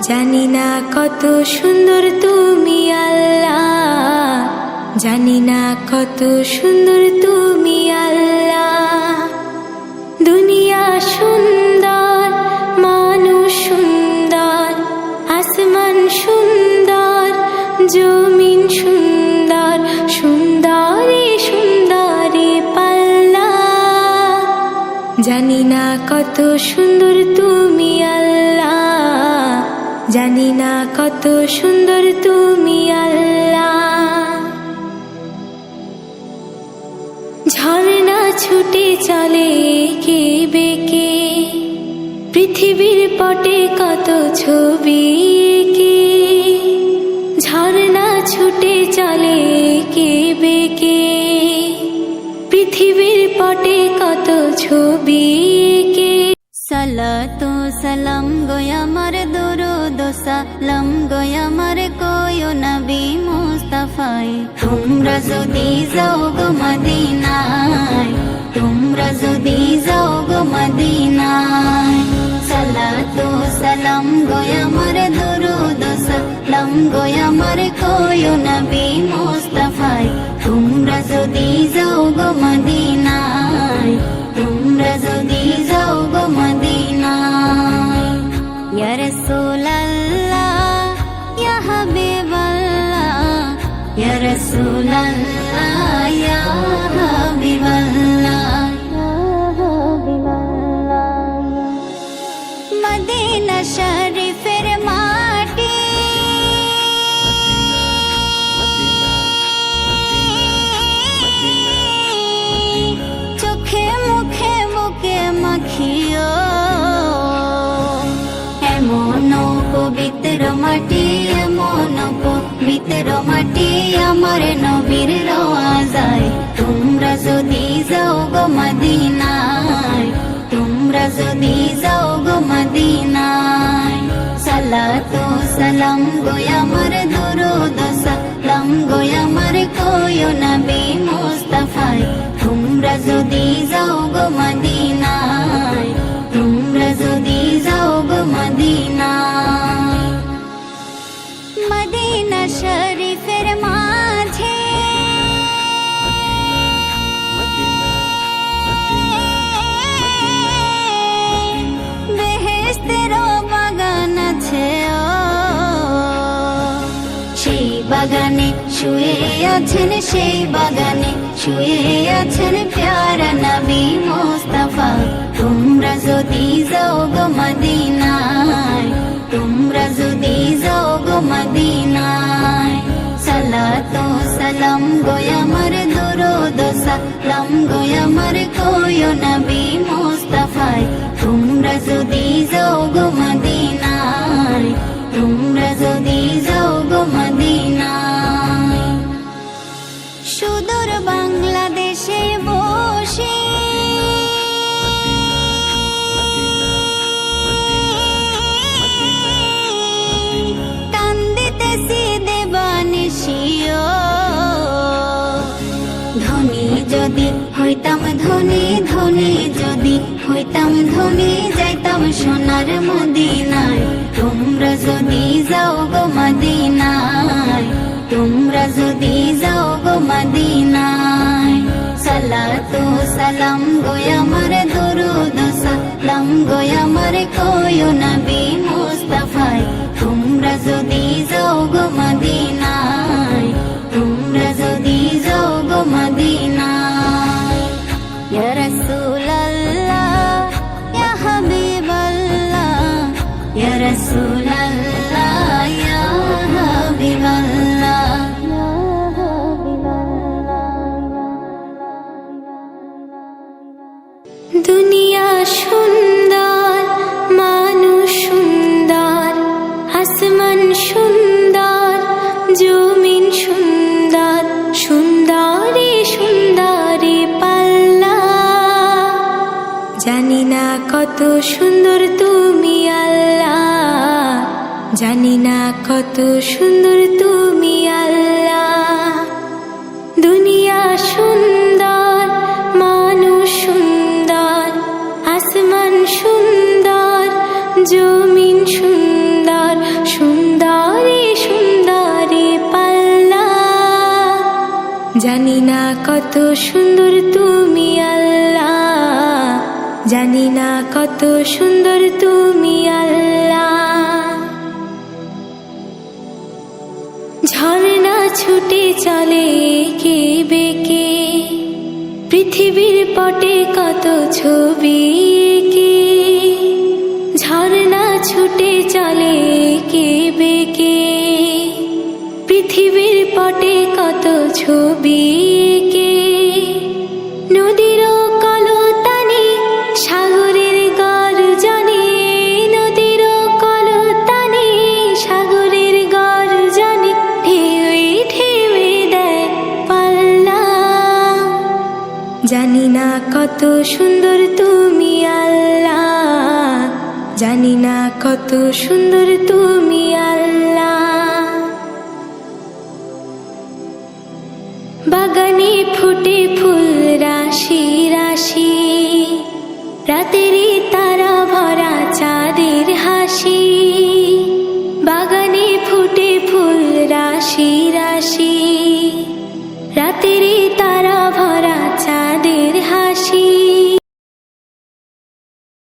জানি না কত সুন্দর তুমি আল্লাহ, জানি না কত সুন্দর তুমি আল্লাহ। দুনিয়া সুন্দর, মানুষ সুন্দর, আসমান সুন্দর, জমিন সুন্দর, সুন্দরী সুন্দরী পাল্লা। জানি না কত সুন্দর তুমি আল্লাহ, জানি না কত সুন্দর তুমি আল্লাহ। ঝর্ণা ছুটে চলে এঁকে বেঁকে, পৃথিবীর পটে কত ছবি এঁকে। ঝর্ণা ছুটে চলে এঁকে বেঁকে, পৃথিবীর পটে কত ছবি এঁকে। সালাতু সালাম গোয়া আমার দুরুদ সালাম গোয়া আমার কোয় নবী মুস্তাফায়। তোমরা যদি যাও গো মদিনায়, তোমরা যদি যাও গো মদিনায়। সালাতু সালাম গোয়া আমার দুরুদ সালাম গোয়া আমার কোয় নবী মুস্তাফায়। তোমরা যদি যাও গো মদিনায়, তোমরা যদি যাও গো মদিনায়। ইয়া রাসূলুল্লাহ ইয়া হাবিবাল্লাহ, ইয়া রাসূলুল্লাহ ইয়া হাবিবাল্লাহ। মদিনা শরীফের মাটি চোখে মুখে বুকে মাখিও, এমন পবিত্র মাটি, এমন পবিত্র মাটি আমার নবীর রওজায়। তোমরা যদি যাও গো মদিনায়, তোমরা যদি যাও গো মদিনায়। সালাতু সালাম গোয়া আমার দুরুদ সালাম গোয়া আমার কোয় নবী মুস্তাফায়। তোমরা যদি যাও গো মদিনায়, তোমরা যদি যাও গো মদিনায়। মদিনা শরীফের মাঝে বেহেশতের বাগান আছে, সেই বাগানে শুয়ে আছেন, সেই বাগানে শুয়ে আছেন প্যারা নবী মুস্তাফা। তোমরা যদি যাও গো মদিনায়, তোমরা যদি যাও গো মদিনায়। সালাতু সালাম গোয়া আমার দুরুদ সালাম গোয়া আমার কোয় নবী মুস্তাফায়। তোমরা যদি যাও গো মদিনায়, তোমরা যদি যাও গো মদিনায়। সুদূর বাংলাদেশে বসে কান্দিতেছি দেবানিশিও, ধনী যদি হইতাম ধনী, ধনী যদি হইতাম ধনী, যাইতাম সোনার মদিনায়। তোমরা যদি যাও গো মদিনায়, তোমরা যদি যাও গো মদিনায়। সালাতু সালাম গোয়া আমার দুরুদ সালাম গোয়া আমার কোয় নবী মুস্তাফায়। তোমরা যদি যাও গো মদিনায়, তোমরা যদি যাও গো মদিনায়। ইয়া রাসূলুল্লাহ ইয়া হাবিবাল্লাহ, ইয়া রাসূলুল্লাহ ইয়া হাবিবাল্লাহ। দুনিয়া সুন্দর, মানুষ সুন্দর, আসমান সুন্দর, জমিন সুন্দর, সুন্দরী সুন্দরী পাল্লা। জানি না কত সুন্দর তুমি আল্লাহ, জানি না কত সুন্দর তুমি আল্লাহ। দুনিয়া সুন্দর, মানুষ সুন্দর, আসমান সুন্দর, জমিন সুন্দর, কত সুন্দর তুমি আল্লাহ, জানি না কত সুন্দর তুমি আল্লাহ। ঝর্ণা ছুটে চলে কে বেঁকে, পৃথিবীর পটে কত ছবি এঁকে। ঝর্ণা ছুটে চলে কে বেঁকে, পৃথিবীর পটে কত ছবি এঁকে। নদীর কলতানি সাগরের গর্জনে, নদীর কলতানি সাগরের গর্জনে, ঢেউয়ে ঢেউয়ে দেয় পাল্লা। জানি না কত সুন্দর তুমি আল্লাহ, জানি না কত সুন্দর তুমি আল্লাহ। বাগানে ফুটে ফুল রাশি রাশি, রাতেরই তারা ভরা চাঁদের হাসি। বাগানে ফুটে ফুল রাশি রাশি, রাতেরই